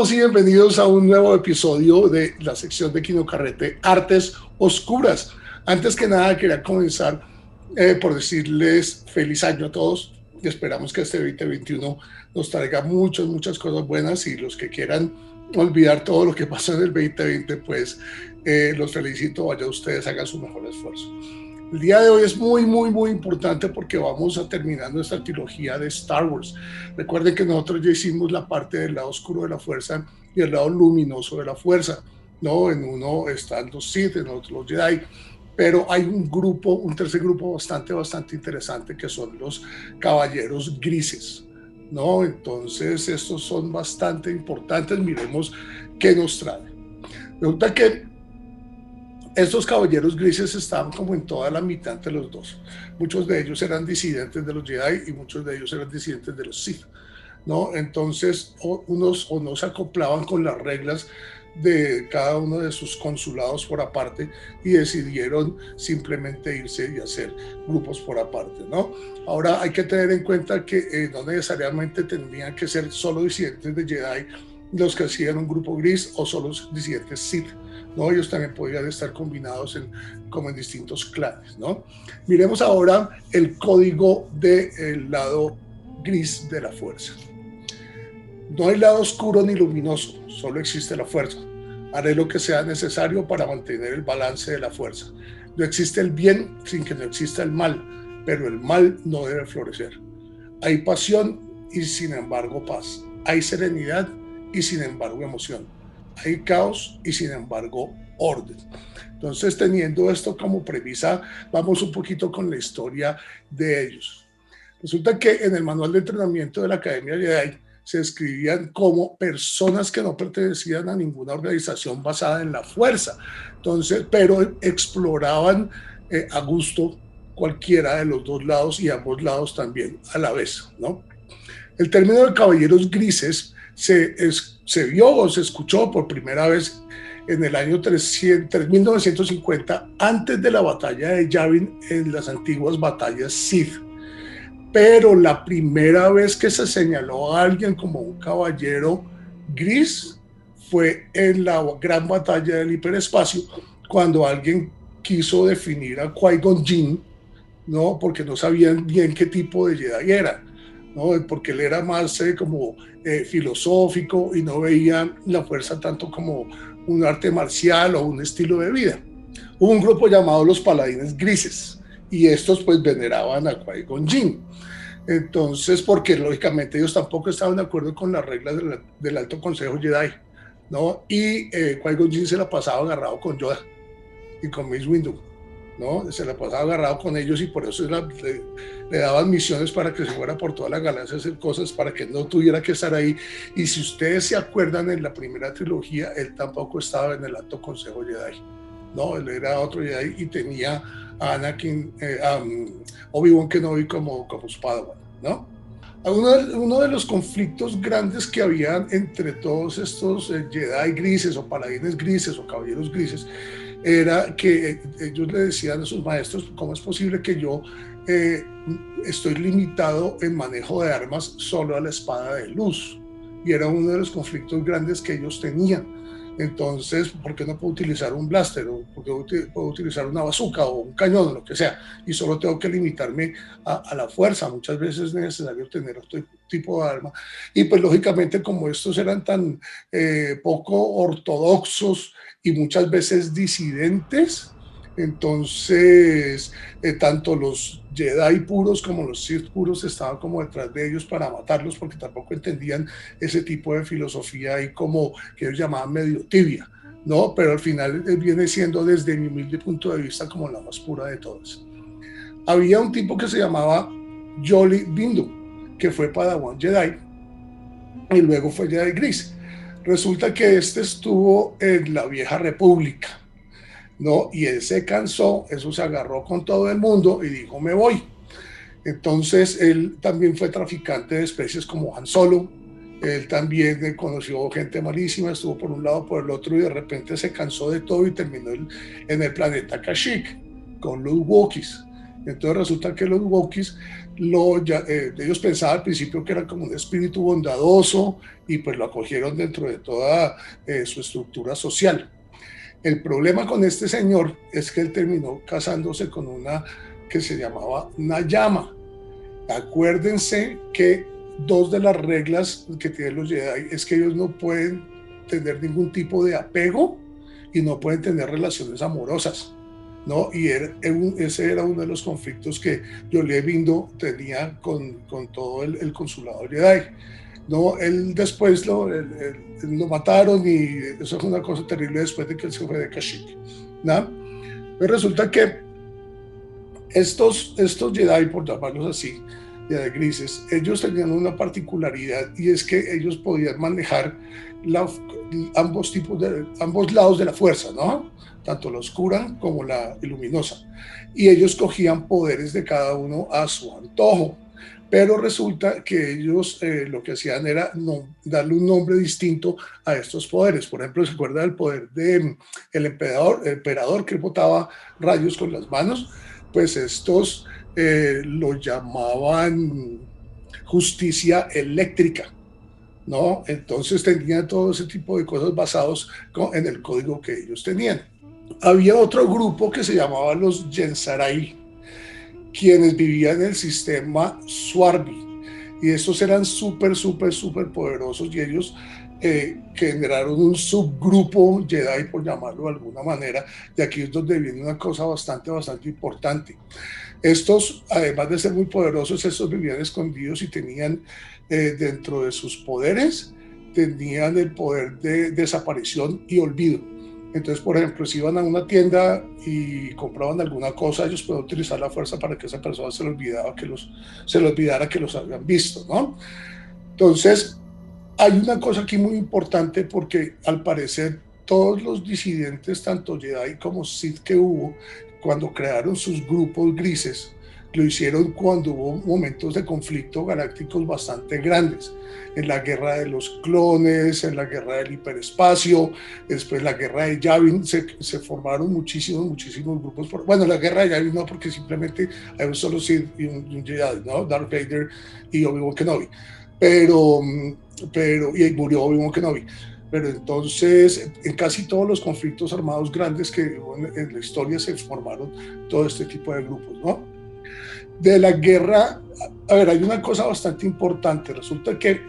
todos y bienvenidos a un nuevo episodio de la sección de Kino Carrete, Artes Oscuras. Antes que nada, quería comenzar por decirles feliz año a todos y esperamos que este 2021 nos traiga muchas cosas buenas y los que quieran olvidar todo lo que pasó en el 2020, pues los felicito, vaya ustedes, hagan su mejor esfuerzo. El día de hoy es muy importante porque vamos a terminar nuestra trilogía de Star Wars. Recuerden que nosotros ya hicimos la parte del lado oscuro de la fuerza y el lado luminoso de la fuerza, ¿no? En uno están los Sith, en otro los Jedi, pero hay un grupo, un tercer grupo bastante interesante que son los caballeros grises, ¿no? Entonces estos son bastante importantes, miremos qué nos trae. Resulta que estos caballeros grises estaban como en toda la mitad entre los dos. Muchos de ellos eran disidentes de los Jedi y muchos de ellos eran disidentes de los Sith, ¿no? Entonces, unos o no se acoplaban con las reglas de cada uno de sus consulados por aparte y decidieron simplemente irse y hacer grupos por aparte, ¿no? Ahora hay que tener en cuenta que no necesariamente tendrían que ser solo disidentes de Jedi los que hacían un grupo gris o solo disidentes Sith, ¿no? Ellos también podrían estar combinados como en distintos clanes, ¿no? Miremos ahora el código del lado gris de la fuerza. No hay lado oscuro ni luminoso, solo existe la fuerza. Haré lo que sea necesario para mantener el balance de la fuerza. No existe el bien sin que no exista el mal, pero el mal no debe florecer. Hay pasión y sin embargo paz. Hay serenidad y sin embargo emoción. Hay caos y sin embargo orden. Entonces, teniendo esto como premisa, vamos un poquito con la historia de ellos. Resulta que en el manual de entrenamiento de la Academia Jedi se describían como personas que no pertenecían a ninguna organización basada en la fuerza. Entonces, pero exploraban a gusto cualquiera de los dos lados y ambos lados también a la vez, ¿no? El término de caballeros grises se vio o se escuchó por primera vez en el año 1950, antes de la batalla de Yavin en las antiguas batallas Sith. Pero la primera vez que se señaló a alguien como un caballero gris fue en la gran batalla del hiperespacio, cuando alguien quiso definir a Qui-Gon Jinn, ¿no? Porque no sabían bien qué tipo de Jedi era, ¿no? Porque él era más como filosófico y no veía la fuerza tanto como un arte marcial o un estilo de vida. Hubo un grupo llamado los Paladines Grises y estos pues veneraban a Qui-Gon Jinn. Entonces, porque lógicamente ellos tampoco estaban de acuerdo con las reglas del Alto Consejo Jedi, ¿no? Y Qui-Gon Jinn se la pasaba agarrado con Yoda y con Mace Windu, ¿no? Se la pasaba agarrado con ellos y por eso le daban misiones para que se fuera por toda la galaxia a hacer cosas para que no tuviera que estar ahí. Y si ustedes se acuerdan, en la primera trilogía él tampoco estaba en el Alto Consejo Jedi, ¿no? Él era otro Jedi y tenía a Anakin, Obi-Wan Kenobi como su Padawan, ¿no? Uno de los conflictos grandes que había entre todos estos Jedi grises o paladines grises o caballeros grises era que ellos le decían a sus maestros: ¿cómo es posible que yo estoy limitado en manejo de armas solo a la espada de luz? Y era uno de los conflictos grandes que ellos tenían. Entonces, ¿por qué no puedo utilizar un blaster? ¿O por qué puedo utilizar una bazooka o un cañón o lo que sea? Y solo tengo que limitarme a la fuerza. Muchas veces es necesario tener otro tipo de arma. Y pues lógicamente, como estos eran tan poco ortodoxos y muchas veces disidentes, entonces tanto los Jedi puros como los Sith puros estaban como detrás de ellos para matarlos, porque tampoco entendían ese tipo de filosofía y como que ellos llamaban medio tibia, ¿no? Pero al final viene siendo, desde mi humilde punto de vista, como la más pura de todas. Había un tipo que se llamaba Jolly Bindu, que fue Padawan Jedi y luego fue Jedi Gris. Resulta que este estuvo en la Vieja República, ¿no? Y él se cansó, eso se agarró con todo el mundo y dijo: me voy. Entonces él también fue traficante de especies como Han Solo. Él también conoció gente malísima, estuvo por un lado, por el otro, y de repente se cansó de todo y terminó en el planeta Kashyyyk con los Wookiees. Entonces resulta que los Wookiees, ellos pensaban al principio que era como un espíritu bondadoso y pues lo acogieron dentro de toda su estructura social. El problema con este señor es que él terminó casándose con una que se llamaba Nayama. Acuérdense que dos de las reglas que tienen los Jedi es que ellos no pueden tener ningún tipo de apego y no pueden tener relaciones amorosas, ¿no? Y ese era uno de los conflictos que Jolee Bindo tenía con todo el consulado Jedi. No, él después él lo mataron y eso fue una cosa terrible después de que él se fue de Kashyyyk, ¿no? Pero resulta que estos Jedi, por llamarlos así, Jedi grises, ellos tenían una particularidad y es que ellos podían manejar ambos lados de la fuerza, ¿no? Tanto la oscura como la luminosa. Y ellos cogían poderes de cada uno a su antojo. Pero resulta que ellos lo que hacían era darle un nombre distinto a estos poderes. Por ejemplo, ¿se acuerda del poder del emperador que botaba rayos con las manos? Pues estos lo llamaban justicia eléctrica, ¿no? Entonces tenían todo ese tipo de cosas basados en el código que ellos tenían. Había otro grupo que se llamaba los Yensarai, quienes vivían en el sistema Swarby, y estos eran súper poderosos y ellos generaron un subgrupo Jedi, por llamarlo de alguna manera, y aquí es donde viene una cosa bastante importante. Estos, además de ser muy poderosos, estos vivían escondidos y tenían dentro de sus poderes, tenían el poder de desaparición y olvido. Entonces, por ejemplo, si iban a una tienda y compraban alguna cosa, ellos pueden utilizar la fuerza para que esa persona se le olvidara que los habían visto, ¿no? Entonces, hay una cosa aquí muy importante porque al parecer todos los disidentes, tanto Jedi como Sith que hubo, cuando crearon sus grupos grises, lo hicieron cuando hubo momentos de conflicto galácticos bastante grandes. En la guerra de los clones, en la guerra del hiperespacio, después la guerra de Yavin, se formaron muchísimos grupos. Bueno, la guerra de Yavin no, porque simplemente hay un solo Sith y un Jedi, ¿no? Darth Vader y Obi-Wan Kenobi. Y ahí murió Obi-Wan Kenobi. Pero entonces, en casi todos los conflictos armados grandes que hubo en la historia se formaron todo este tipo de grupos, ¿no? De la guerra, a ver, hay una cosa bastante importante. Resulta que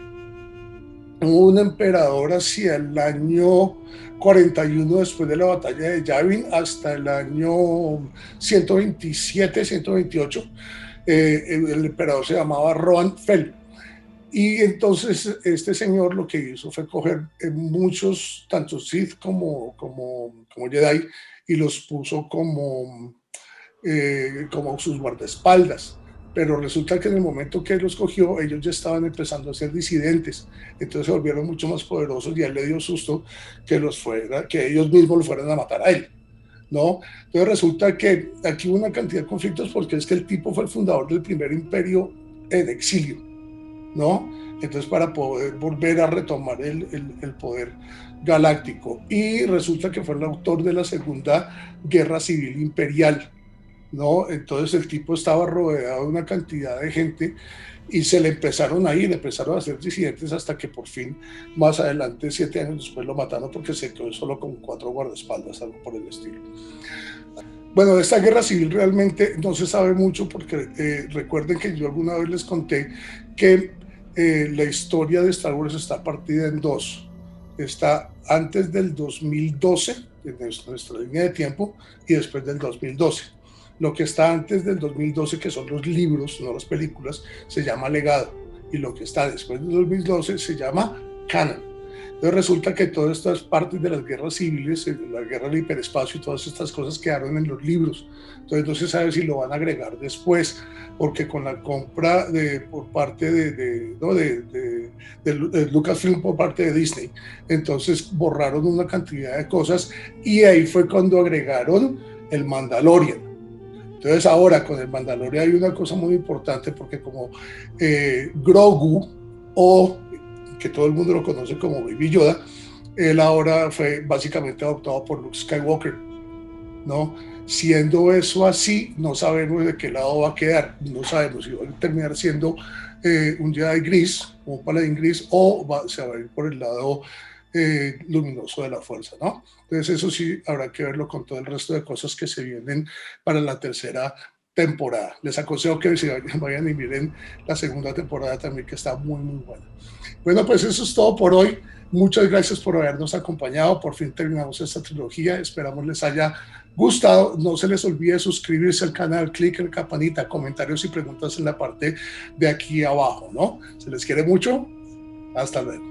hubo un emperador hacia el año 41 después de la batalla de Yavin hasta el año 127, 128. El emperador se llamaba Rohan Fel. Y entonces este señor lo que hizo fue coger muchos, tanto Sith como Jedi, y los puso como sus guardaespaldas. Pero resulta que en el momento que él los cogió, ellos ya estaban empezando a ser disidentes. Entonces se volvieron mucho más poderosos y a él le dio susto que ellos mismos lo fueran a matar a él, ¿no? Entonces resulta que aquí hubo una cantidad de conflictos porque es que el tipo fue el fundador del primer imperio en exilio, ¿no? Entonces, para poder volver a retomar el poder galáctico. Y resulta que fue el autor de la Segunda Guerra Civil Imperial, ¿no? Entonces el tipo estaba rodeado de una cantidad de gente y se le empezaron a empezaron a hacer disidentes hasta que por fin, más adelante, 7 años después, lo mataron porque se quedó solo con 4 guardaespaldas, algo por el estilo. Bueno, de esta guerra civil realmente no se sabe mucho porque recuerden que yo alguna vez les conté que la historia de Star Wars está partida en dos. Está antes del 2012, en nuestra línea de tiempo, y después del 2012. Lo que está antes del 2012, que son los libros, no las películas, se llama legado. Y lo que está después del 2012 se llama canon. Entonces resulta que todas estas partes de las guerras civiles, la guerra del hiperespacio y todas estas cosas quedaron en los libros. Entonces no se sabe si lo van a agregar después, porque con la compra por parte de Lucasfilm por parte de Disney, entonces borraron una cantidad de cosas y ahí fue cuando agregaron el Mandalorian. Entonces ahora con el Mandalorian hay una cosa muy importante porque como Grogu, o que todo el mundo lo conoce como Baby Yoda, él ahora fue básicamente adoptado por Luke Skywalker. ¿no? Siendo eso así, no sabemos de qué lado va a quedar, no sabemos si va a terminar siendo un Jedi gris, un paladín gris, o se va a ir por el lado luminoso de la fuerza, ¿no? Entonces eso sí habrá que verlo con todo el resto de cosas que se vienen para la tercera temporada. Les aconsejo que se vayan y miren la segunda temporada también, que está muy, muy buena. Bueno, pues eso es todo por hoy. Muchas gracias por habernos acompañado. Por fin terminamos esta trilogía. Esperamos les haya gustado. No se les olvide suscribirse al canal, clic en la campanita, comentarios y preguntas en la parte de aquí abajo, ¿no? Se les quiere mucho. Hasta luego.